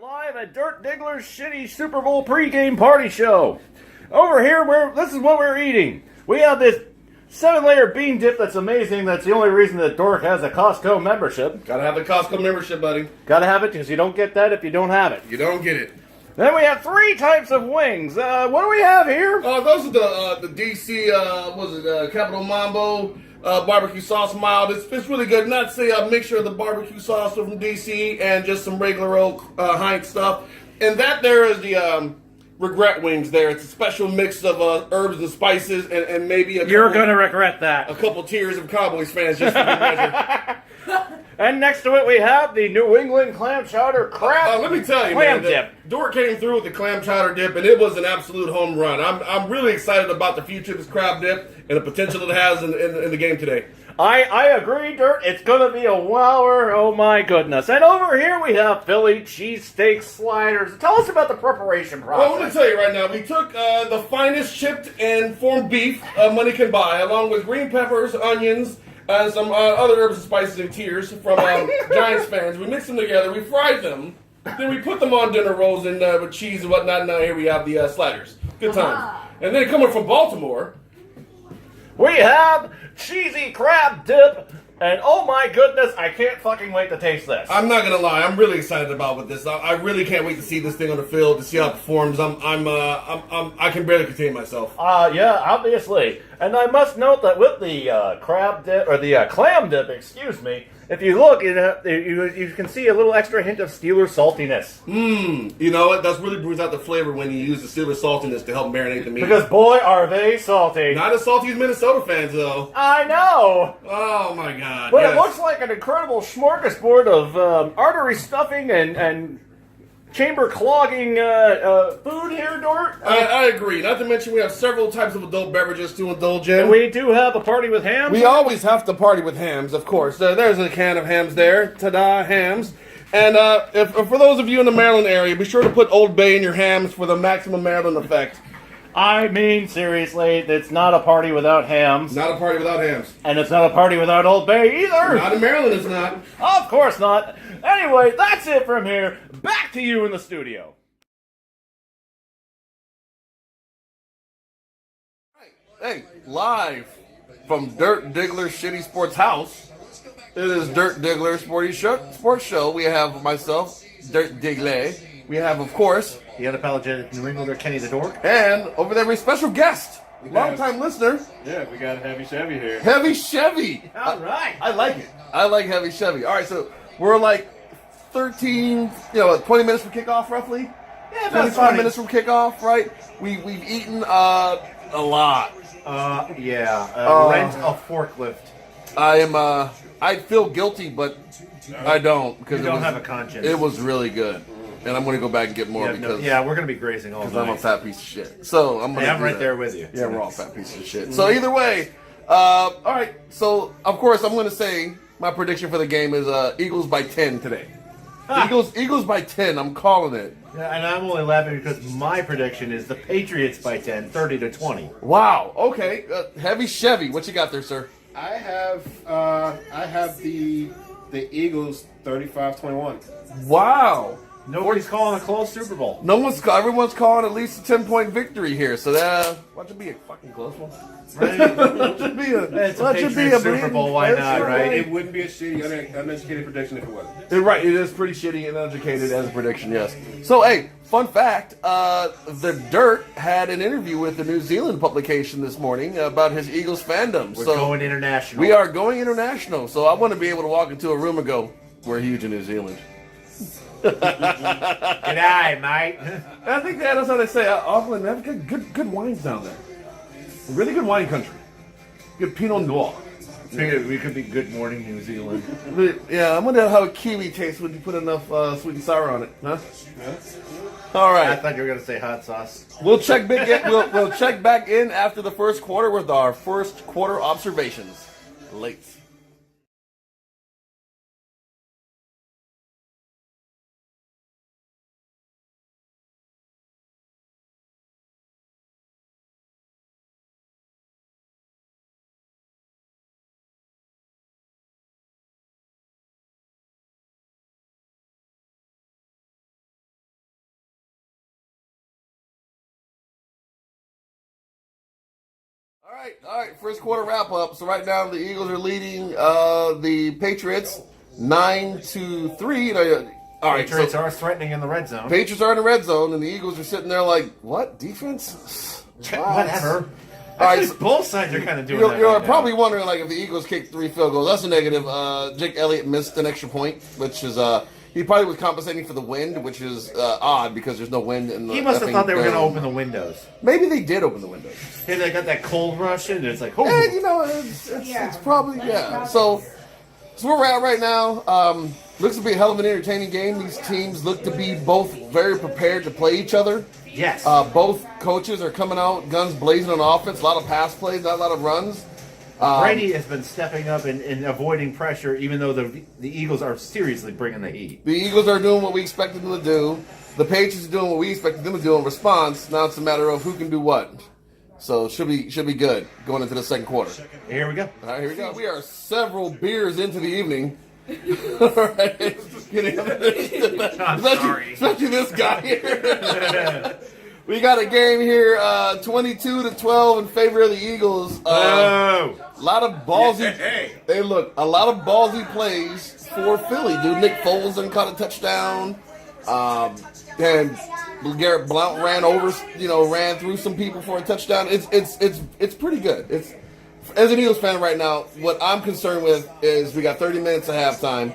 Live at Digglers' shitty Super Bowl pregame party show. Over here, this is what we're eating. We have this 7-layer bean dip that's amazing. That's the only reason that Dork has a Costco membership. Gotta have the Costco membership, buddy. Gotta have it because you don't get that if you don't have it. You don't get it. Then we have 3 types of wings. What do we have here? Those are the DC, Capital Mambo barbecue sauce mild. It's really good. Not say a mixture of the barbecue sauce from DC and just some regular old Heinz stuff. And that there is the regret wings there. It's a special mix of herbs and spices and maybe You're going to regret that. A couple tiers of Cowboys fans just for good measure. And next to it we have the New England clam chowder crab. Let me tell you, clam man, dip. Dork came through with the clam chowder dip, and it was an absolute home run. I'm really excited about the future of this crab dip and the potential it has in the game today. I agree, Dirt. It's going to be a wower. Oh, my goodness. And over here we have Philly cheesesteak sliders. Tell us about the preparation process. Well, I'm going to tell you right now. We took the finest chipped and formed beef money can buy, along with green peppers, onions, and some other herbs and spices and tiers from Giants fans. We mixed them together. We fried them. Then we put them on dinner rolls and with cheese and whatnot. And now here we have the sliders. Good times. And then coming from Baltimore, we have cheesy crab dip. And oh my goodness, I can't fucking wait to taste this. I'm not gonna lie, I'm really excited about this. I really can't wait to see this thing on the field, to see how it performs. I can barely contain myself. Yeah, obviously. And I must note that with the crab dip, or the clam dip, excuse me, if you look, you can see a little extra hint of Steelers saltiness. You know what? That really brings out the flavor when you use the Steelers saltiness to help marinate the meat. Because boy, are they salty. Not as salty as Minnesota fans, though. I know. Oh my God. But yes. It looks like an incredible smorgasbord of artery stuffing and chamber clogging food here, Dort. I agree. Not to mention we have several types of adult beverages to indulge in. And we do have a party with hams. We always have to party with hams, of course. There's a can of hams there. Ta-da, hams. And if for those of you in the Maryland area, be sure to put Old Bay in your hams for the maximum Maryland effect. I mean, seriously, it's not a party without hams. Not a party without hams. And it's not a party without Old Bay either. Not in Maryland, it's not. Of course not. Anyway, that's it from here. Back to you in the studio. Hey, live from Dirt Digglers Shitty Sports House. It is Dirt Digglers Sports Show. We have myself, Dirt Digley. We have, of course, the unapologetic New Englander, Kenny the Dork. And over there, we have a special guest, long-time listener. Yeah, we got Heavy Chevy here. Heavy Chevy. All right. I like it. I like Heavy Chevy. All right, so we're like 20 minutes from kickoff, roughly? Yeah, 25 minutes from kickoff, right? We've eaten a lot. Rent a forklift. I feel guilty, but I don't. Because you don't have a conscience. It was really good. And I'm going to go back and get more because we're going to be grazing all night. Because I'm a fat piece of shit. So I'm going to right there with you. Yeah, we're all fat pieces of shit. So either way, all right. So of course I'm going to say my prediction for the game is Eagles by 10 today. Eagles by 10. I'm calling it. Yeah, and I'm only laughing because my prediction is the Patriots by 10, 30-20. Wow. Okay. Heavy Chevy. What you got there, sir? I have the Eagles 35-21. Wow. Nobody's calling a close Super Bowl. Everyone's calling at least a 10-point victory here. So that should be a fucking close one. Right? That should be a Super Bowl. Why not? Right? It wouldn't be a shitty, uneducated prediction if it wasn't. Right. It is pretty shitty and uneducated as a prediction. Yes. So hey, fun fact: the Dirt had an interview with the New Zealand publication this morning about his Eagles fandom. We're going international. We are going international. So I want to be able to walk into a room and go, "We're huge in New Zealand." G'day, mate. I think that's how they say Auckland. They have good wines down there. Really good wine country. Good Pinot Noir. We could be good morning, New Zealand. Yeah, I'm wondering how a kiwi tastes when you put enough sweet and sour on it, huh? Yeah. All right. I thought you were going to say hot sauce. We'll check back in. We'll check back in after the first quarter with our first quarter observations. Late. All right. First quarter wrap up. So right now the Eagles are leading the Patriots 9-3. All right, Patriots are threatening in the red zone. Patriots are in the red zone, and the Eagles are sitting there like, what defense? Whatever. All right, So both sides are kind of doing that. You're right probably now. wondering like if the Eagles kicked 3 field goals. That's a negative. Jake Elliott missed an extra point, which is he probably was compensating for the wind, which is odd because there's no wind in the. He must have thought they were going to open the windows. Maybe they did open the windows. Hey, they got that cold rush in, and it's like, oh. And you know, it's probably So where we're at right now. Looks to be a hell of an entertaining game. These teams look to be both very prepared to play each other. Yes. Both coaches are coming out, guns blazing on offense. A lot of pass plays, not a lot of runs. Brady has been stepping up and avoiding pressure, even though the Eagles are seriously bringing the heat. The Eagles are doing what we expected them to do. The Patriots are doing what we expected them to do in response. Now it's a matter of who can do what. So should be good going into the second quarter. Here we go. All right, here we go. We are several beers into the evening. All right. Especially this guy here. We got a game here, 22-12 in favor of the Eagles. A lot of ballsy. Hey, look, a lot of ballsy plays for Philly. Dude, Nick Foles done caught a touchdown. And Garrett Blount ran through some people for a touchdown. It's pretty good. As an Eagles fan right now, what I'm concerned with is we got 30 minutes at halftime.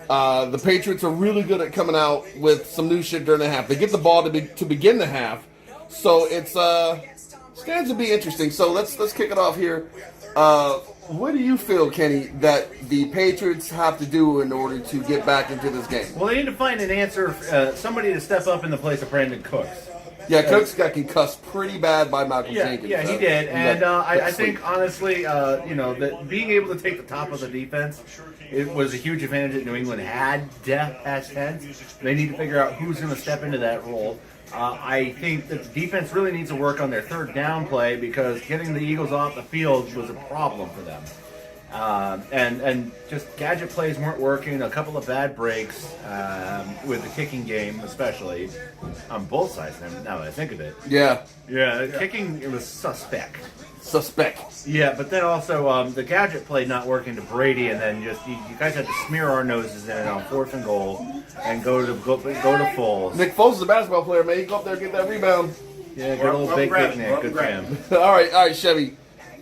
The Patriots are really good at coming out with some new shit during the half. They get the ball to begin the half, so it's stands to be interesting. So let's kick it off here. What do you feel, Kenny, that the Patriots have to do in order to get back into this game? Well, they need to find an answer, somebody to step up in the place of Brandon Cooks. Yeah, Cooks got concussed pretty bad by Malcolm Jenkins. Yeah, he did. And I think, honestly, that being able to take the top of the defense, it was a huge advantage that New England had past tense. They need to figure out who's going to step into that role. I think that the defense really needs to work on their third down play because getting the Eagles off the field was a problem for them. And just gadget plays weren't working. A couple of bad breaks with the kicking game, especially on both sides. Now that I think of it, kicking it was suspect. Yeah, but then also the gadget play not working to Brady, and then just you guys had to smear our noses in it on 4th and goal and go to Foles. Nick Foles is a basketball player, man. He go up there and get that rebound. Yeah, good old big Nick. Good for him. All right, Chevy.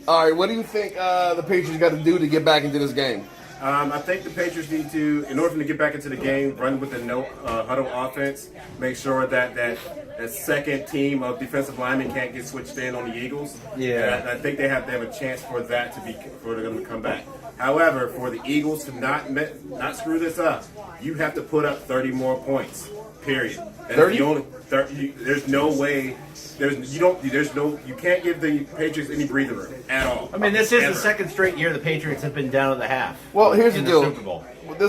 All right, what do you think the Patriots got to do to get back into this game? I think the Patriots need to, in order to get back into the game, run with a no huddle offense. Make sure that second team of defensive linemen can't get switched in on the Eagles. Yeah, and I think they have a chance for that for them to come back. However, for the Eagles to not screw this up, you have to put up 30 more points. Period. And 30? There's no way. You can't give the Patriots any breather room at all. I mean, this is the second straight year the Patriots have been down at the half. Well, here's the deal. Super Bowl. The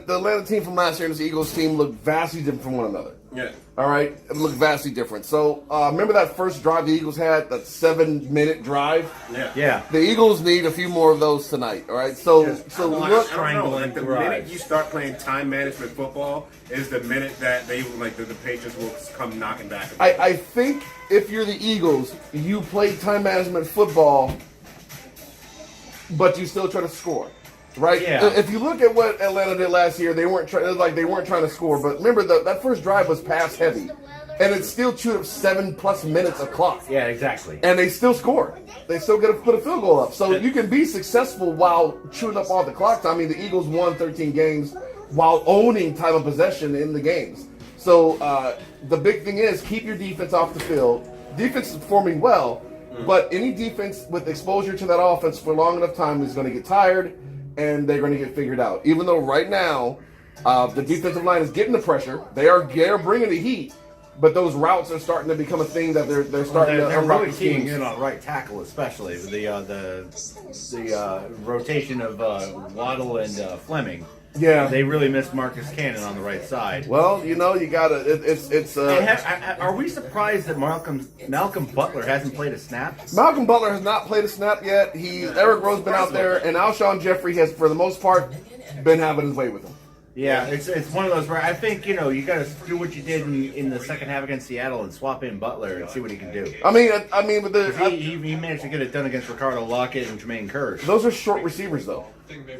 Atlanta team from last year and this Eagles team look vastly different from one another. Yeah. All right, it looked vastly different. So remember that first drive the Eagles had, that 7-minute drive? Yeah. The Eagles need a few more of those tonight. All right, so look. I don't know. Like the minute you start playing time management football is the minute that the Patriots will come knocking back. I think if you're the Eagles, you play time management football, but you still try to score. Right. Yeah. If you look at what Atlanta did last year, they weren't trying to score. But remember that first drive was pass heavy, and it still chewed up 7+ minutes of clock. Yeah, exactly. And they still scored. They still got to put a field goal up. So you can be successful while chewing up all the clock. I mean, the Eagles won 13 games while owning time of possession in the games. So the big thing is keep your defense off the field. Defense is performing well, but any defense with exposure to that offense for long enough time is going to get tired. And they're going to get figured out. Even though right now, the defensive line is getting the pressure, they are bringing the heat, but those routes are starting to become a thing that they're starting to. They're really keying in on right tackle, especially with the rotation of Waddle and Fleming. Yeah, they really missed Marcus Cannon on the right side. Well, you gotta. It's. Are we surprised that Malcolm Butler hasn't played a snap? Malcolm Butler has not played a snap yet. Eric Rowe's been out there, and Alshon Jeffrey has, for the most part, been having his way with him. Yeah, it's one of those where I think, you got to do what you did in the second half against Seattle and swap in Butler and see what he can do. I mean, but He managed to get it done against Ricardo Lockett and Jermaine Kearse. those are short receivers, though.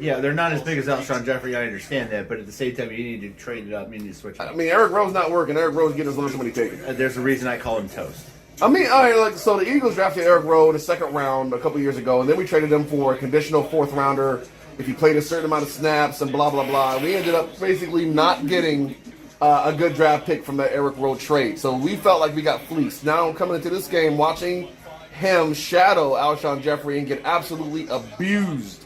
Yeah, they're not as big as Alshon Jeffrey. I understand that, but at the same time, you need to trade it up. You need to switch it I up. mean, Eric Rowe's not working. Eric Rowe's getting his little somebody taken. There's a reason I call him Toast. I mean, all right, so the Eagles drafted Eric Rowe in the second round a couple years ago, and then we traded him for a conditional fourth rounder if he played a certain amount of snaps and blah, blah, blah. We ended up basically not getting a good draft pick from that Eric Rowe trade. So we felt like we got fleeced. Now coming into this game, watching him shadow Alshon Jeffrey and get absolutely abused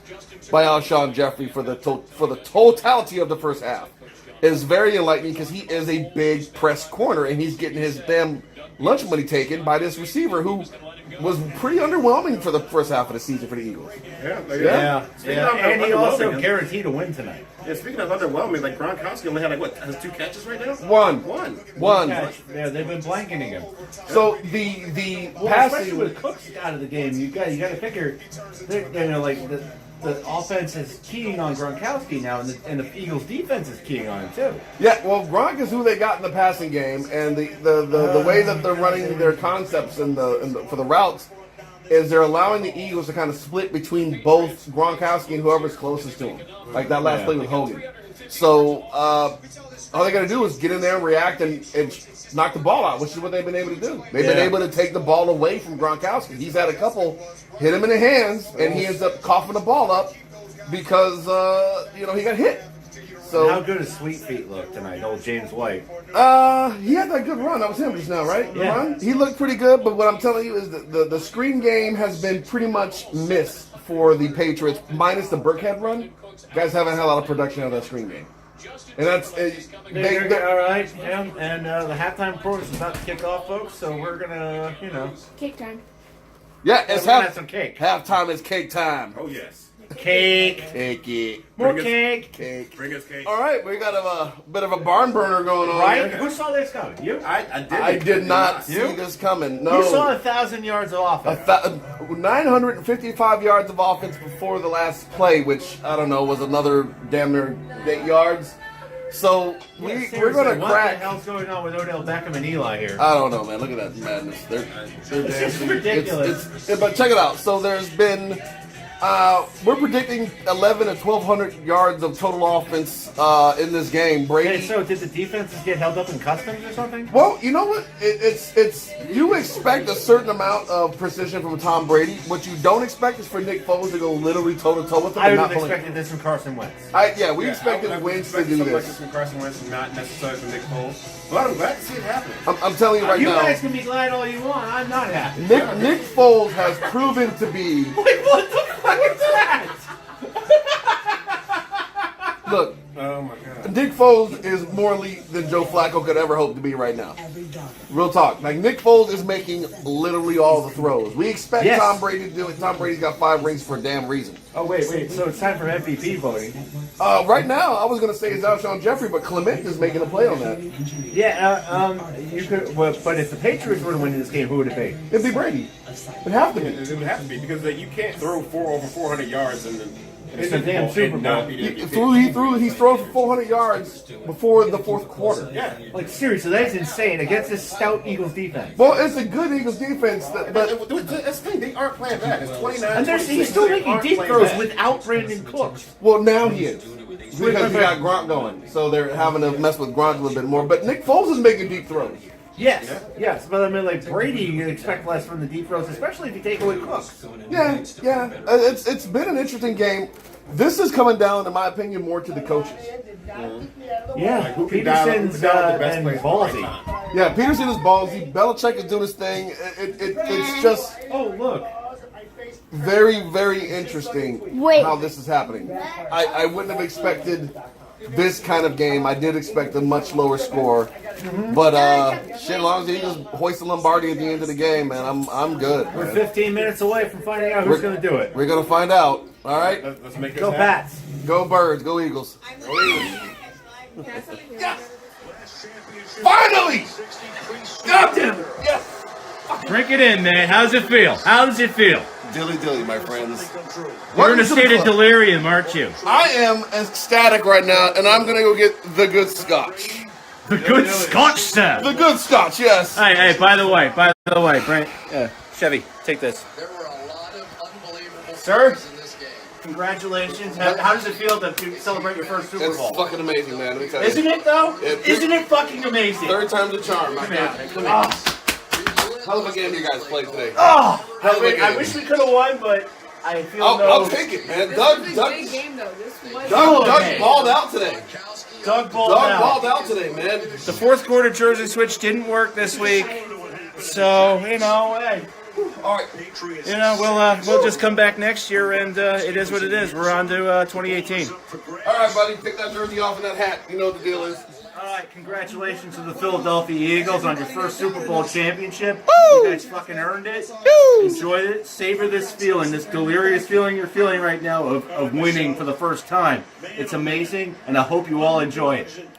by Alshon Jeffrey for the totality of the first half is very enlightening because he is a big press corner and he's getting his damn lunch money taken by this receiver who was pretty underwhelming for the first half of the season for the Eagles. Yeah. And he also guaranteed a win tonight. Yeah, speaking of underwhelming, like Gronkowski only had has 2 catches right now? One. Yeah, they've been blanketing him. So the Well, passing especially with Cooks out of the game, you got to figure, the offense is keying on Gronkowski now, and the Eagles' defense is keying on him too. Yeah, well, Gronk is who they got in the passing game, and the way that they're running their concepts for the routes is they're allowing the Eagles to kind of split between both Gronkowski and whoever's closest to him, like that last play with Hogan. So all they got to do is get in there and react and knock the ball out, which is what they've been able to do. They've been able to take the ball away from Gronkowski. He's had a couple hit him in the hands, and he ends up coughing the ball up because he got hit. So how good does Sweet Feet look tonight, old James White? He had that good run. That was him just now, right? The run? He looked pretty good, but what I'm telling you is that the screen game has been pretty much missed for the Patriots, minus the Burkhead run. Guys haven't had a lot of production out of that screen game. And that's all right. Yeah, and the halftime report is about to kick off, folks. So we're gonna, Cake time. yeah, it's we're gonna have some cake. halftime is cake time. Oh, yes. Cake, Cake it. more Bring us- cake. Cake. Bring us cake. All right, we got a bit of a barn burner going on. Right? here. Who saw this coming? You? I did not see You? this coming. No. You saw 1,000 yards of offense. 955 yards of offense before the last play, which I don't know was another damn near 8 yards. So we're going to What the crack. hell's going on with Odell Beckham and Eli here? I don't know, man. Look at that madness. They're It's just ridiculous. But check it out. So there's been. We're predicting 1,100 to 1,200 yards of total offense in this game. Brady. Okay, so did the defenses get held up in customs or something? Well, you know what? It's you expect a certain amount of precision from Tom Brady. What you don't expect is for Nick Foles to go literally toe to toe with him. I and would not have pulling- expected this from Carson Wentz. we expected Wentz to do Something like this. this from Carson Wentz, not necessarily from Nick Foles. But I'm glad to see it happen. I'm telling you right You now. guys can be glad all you want. I'm not happy. Nick Foles has proven to be. Like, what the fuck is that? Look, Oh, my God. Nick Foles is more elite than Joe Flacco could ever hope to be right now. Real talk. Like, Nick Foles is making literally all the throws. We expect Yes. Tom Brady to do it. Tom Brady's got 5 rings for a damn reason. Oh, wait. So it's time for MVP voting. Right now, I was going to say it's Alshon Jeffrey, but Clement is making a play on that. Yeah, you could. Well, but if the Patriots were to win this game, who would it be? It'd be Brady. It'd have to be. It would have to be because you can't throw over 400 yards and It's a damn Super Bowl. not be the He's thrown for 400 yards before the fourth quarter. Yeah. Like, seriously, that's insane against this stout Eagles defense. Well, it's a good Eagles defense, but That's the thing. They aren't playing bad. It's 29. And he's still making deep throws without Brandon Cooks. well, now he is. Because he got Gronk going. So they're having to mess with Gronk a little bit more. But Nick Foles is making deep throws. Yes, but I mean, like Brady, you expect less from the deep throws, especially if you take away Cooks. Yeah. It's been an interesting game. This is coming down, in my opinion, more to the coaches. Yeah, Who can dial Peterson's the best and plays ballsy. right time? Yeah, Peterson is ballsy. Belichick is doing his thing. It's just Oh, look. very, very interesting Wait. how this is happening. I wouldn't have expected this kind of game. I did expect a much lower score. But shit, as long as the Eagles hoist the Lombardi at the end of the game, man, I'm good. We're man. 15 minutes away from finding out who's going to do it. We're gonna find out. All right, Let's make this Go happen. Pats. go Birds, go Eagles. Finally! God damn it! Yes! Drink it in, man. How does it feel? How does it feel? Dilly dilly, my friends. You're in Welcome a to the state of club. delirium, aren't you? I am ecstatic right now, and I'm gonna go get the good scotch. The good Scotch stuff. The good scotch, yes. Hey, by the way, Brent, Chevy, take this. There were a lot of unbelievable Sir? plays in this game. Congratulations. How does it feel to celebrate your first Super It's Bowl? fucking amazing, man. Let me tell you. Isn't it, though? It- Isn't it fucking amazing? Third time's a charm, my man. Come here. Hell of a game you guys played today. Oh, Hell of a game. I wish we could have won, but I feel I'll take it, man. This Doug was a big game, though. This was Okay. balled out today. Doug balled Doug out. balled out today, man. The fourth quarter jersey switch didn't work this week, so hey, All right. we'll just come back next year, and it is what it is. We're on to 2018. All right, buddy. Take that jersey off and that hat. You know what the deal is. All right, congratulations to the Philadelphia Eagles on your first Super Bowl championship. You guys fucking earned it. Enjoyed it. Savor this feeling, this delirious feeling you're feeling right now of winning for the first time. It's amazing, and I hope you all enjoy it.